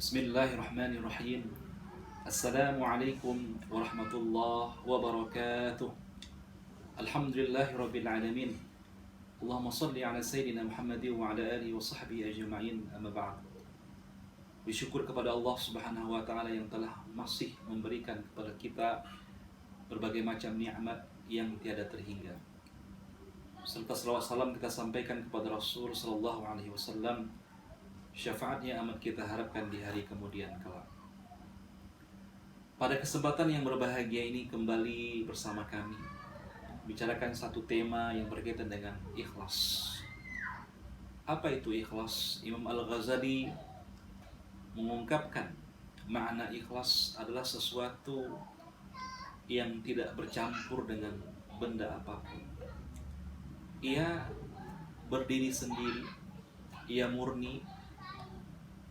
Bismillahirrahmanirrahim. Assalamualaikum warahmatullahi wabarakatuh. Alhamdulillahirabbil alamin. Allahumma shalli ala sayyidina Muhammadin wa ala alihi wa sahbihi ajma'in. Amma ba'd. Bersyukur kepada Allah Subhanahu wa taala yang telah masih memberikan kepada kita berbagai macam nikmat yang tiada terhingga. Serta salawat salam kita sampaikan kepada Rasul sallallahu alaihi wasallam, syafaatnya amat kita harapkan di hari kemudian kelak. Pada kesempatan yang berbahagia ini kembali bersama kami bicarakan satu tema yang berkaitan dengan ikhlas. Apa itu ikhlas? Imam Al-Ghazali mengungkapkan makna ikhlas adalah sesuatu yang tidak bercampur dengan benda apapun. Ia berdiri sendiri, ia murni,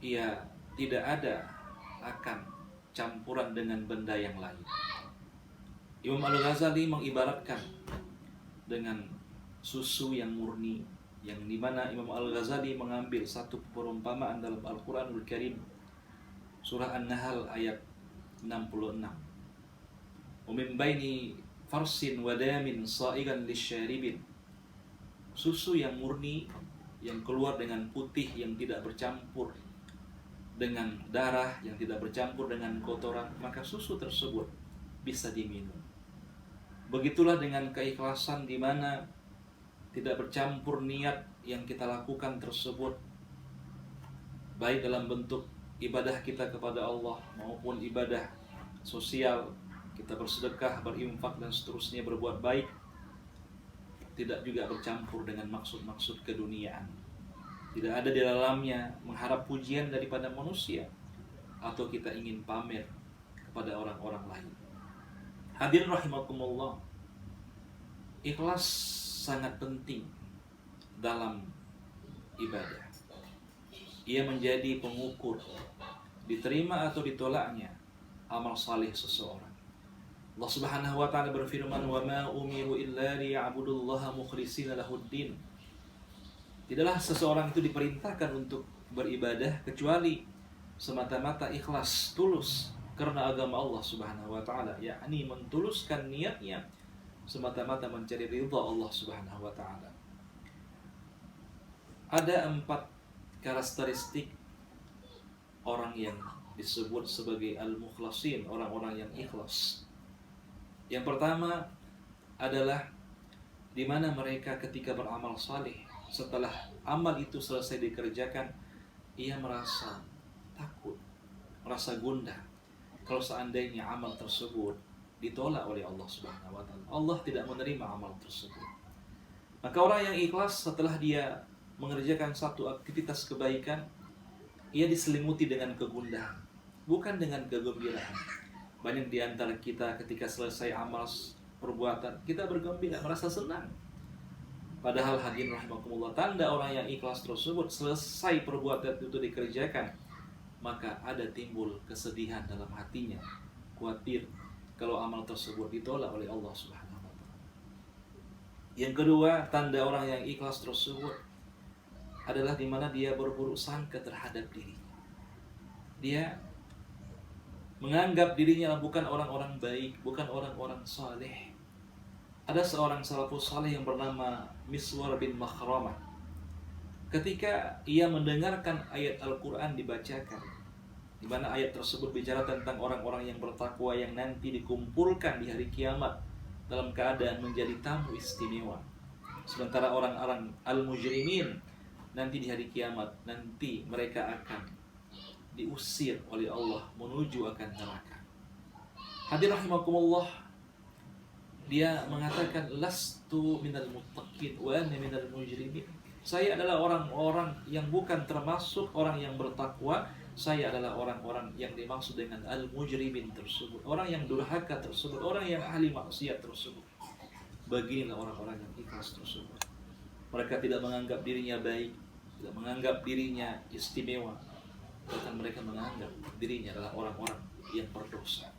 ia tidak ada akan campuran dengan benda yang lain. Imam Al-Ghazali mengibaratkan dengan susu yang murni, yang dimana Imam Al-Ghazali mengambil satu perumpamaan dalam Al-Quranul Karim, surah An-Nahl ayat 66. Min baini farsin wa damin sa'igan lisyaribin. Susu yang murni yang keluar dengan putih yang tidak bercampur dengan darah, yang tidak bercampur dengan kotoran, maka susu tersebut bisa diminum. Begitulah dengan keikhlasan di mana tidak bercampur niat yang kita lakukan tersebut, baik dalam bentuk ibadah kita kepada Allah maupun ibadah sosial, kita bersedekah, berinfak dan seterusnya, berbuat baik, tidak juga bercampur dengan maksud-maksud keduniaan. Tidak ada di dalamnya mengharap pujian daripada manusia atau kita ingin pamer kepada orang-orang lain. Hadirin rahimakumullah, ikhlas sangat penting dalam ibadah. Ia menjadi pengukur diterima atau ditolaknya amal saleh seseorang. Allah Subhanahu wa taala berfirman, "Wa ma umiru illa liya'budullaha mukhlishina lahuddin." Tidaklah seseorang itu diperintahkan untuk beribadah kecuali semata-mata ikhlas, tulus karena agama Allah Subhanahu wa taala, yakni mentuluskan niatnya semata-mata mencari ridha Allah Subhanahu wa taala. Ada 4 karakteristik orang yang disebut sebagai al-mukhlasin, orang-orang yang ikhlas. Yang pertama adalah di mana mereka ketika beramal saleh, setelah amal itu selesai dikerjakan, ia merasa takut, merasa gundah kalau seandainya amal tersebut ditolak oleh Allah Subhanahu wa taala. Allah tidak menerima amal tersebut. Maka orang yang ikhlas setelah dia mengerjakan satu aktivitas kebaikan, ia diselimuti dengan kegundahan, bukan dengan kegembiraan. Banyak di antara kita ketika selesai amal perbuatan, kita bergembira, merasa senang. Padahal hadirin rahimakumullah, tanda orang yang ikhlas tersebut selesai perbuatan itu dikerjakan, maka ada timbul kesedihan dalam hatinya, khawatir kalau amal tersebut ditolak oleh Allah Subhanahu wa taala. Yang kedua, tanda orang yang ikhlas tersebut adalah di mana dia berburuk sangka terhadap dirinya. Dia menganggap dirinya bukan orang-orang baik, bukan orang-orang saleh. Ada seorang salafus saleh yang bernama Miswar bin Makhramah. Ketika ia mendengarkan ayat Al-Quran dibacakan, di mana ayat tersebut bicara tentang orang-orang yang bertakwa yang nanti dikumpulkan di hari kiamat dalam keadaan menjadi tamu istimewa. Sementara orang-orang al-mujrimin nanti di hari kiamat, nanti mereka akan diusir oleh Allah menuju akan neraka. Hadirin rahimakumullah, dia mengatakan, "Lastu minal muttaqin wa ana minal mujrimin." Saya adalah orang-orang yang bukan termasuk orang yang bertakwa. Saya adalah orang-orang yang dimaksud dengan al-mujrimin tersebut, orang yang durhaka tersebut, orang yang ahli maksiat tersebut. Beginilah orang-orang yang ikhlas tersebut. Mereka tidak menganggap dirinya baik, tidak menganggap dirinya istimewa, bahkan mereka menganggap dirinya adalah orang-orang yang berdosa.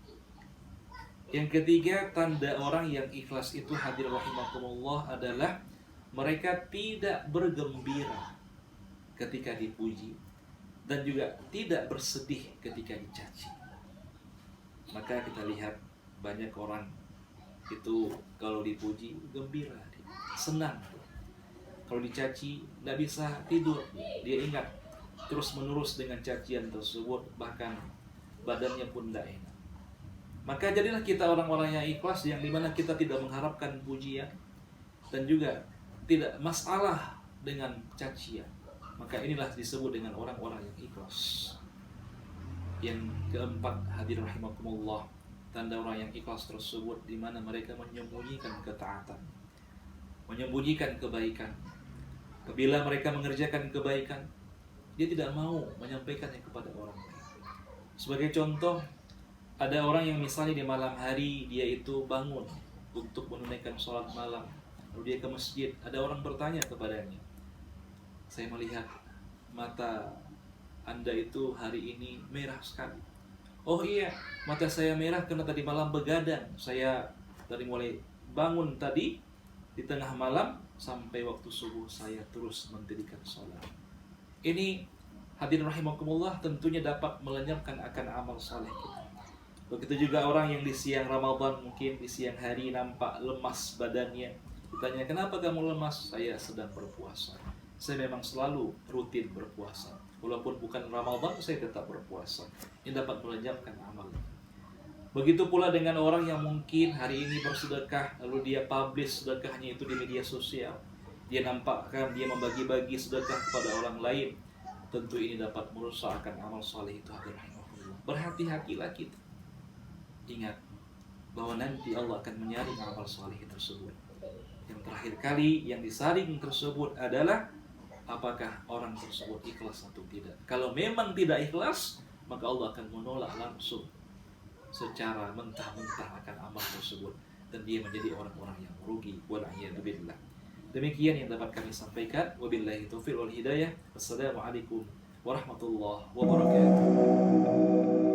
Yang ketiga, tanda orang yang ikhlas itu, hadirin rahimakumullah, adalah mereka tidak bergembira ketika dipuji dan juga tidak bersedih ketika dicaci. Maka kita lihat banyak orang itu kalau dipuji gembira, senang. Kalau dicaci tidak bisa tidur, dia ingat terus menerus dengan cacian tersebut, bahkan badannya pun tidak enak. Maka jadilah kita orang-orang yang ikhlas, yang dimana kita tidak mengharapkan pujian dan juga tidak masalah dengan cacian. Maka inilah disebut dengan orang-orang yang ikhlas. Yang keempat, hadirin rahimakumullah, tanda orang yang ikhlas tersebut di mana mereka menyembunyikan ketaatan, menyembunyikan kebaikan. Apabila mereka mengerjakan kebaikan, dia tidak mau menyampaikannya kepada orang lain. Sebagai contoh, ada orang yang misalnya di malam hari dia itu bangun untuk menunaikan sholat malam, lalu dia ke masjid. Ada orang bertanya kepadanya, saya melihat mata Anda itu hari ini merah sekali. Oh iya, mata saya merah karena tadi malam begadang. Saya dari mulai bangun tadi di tengah malam sampai waktu subuh saya terus mendirikan sholat. Ini hadirin rahimakumullah tentunya dapat melenyapkan akan amal saleh kita. Begitu juga orang yang di siang Ramadan, mungkin di siang hari nampak lemas badannya. Ditanya, kenapa kamu lemas? Saya sedang berpuasa. Saya memang selalu rutin berpuasa. Walaupun bukan Ramadan, saya tetap berpuasa. Ini dapat melenyapkan amal. Begitu pula dengan orang yang mungkin hari ini bersedekah, lalu dia publish sedekahnya itu di media sosial. Dia nampakkan, dia membagi-bagi sedekah kepada orang lain. Tentu ini dapat merusakkan amal saleh itu. Berhati-hatilah kita. Ingat bahwa nanti Allah akan menyaring amal saleh tersebut. Yang terakhir kali yang disaring tersebut adalah apakah orang tersebut ikhlas atau tidak. Kalau memang tidak ikhlas, maka Allah akan menolak langsung secara mentah-mentah akan amal tersebut, dan dia menjadi orang-orang yang merugi. Wal'iyadzubillah. Demikian yang dapat kami sampaikan. Wabillahi taufiq wal hidayah. Wassalamualaikum warahmatullahi wabarakatuh.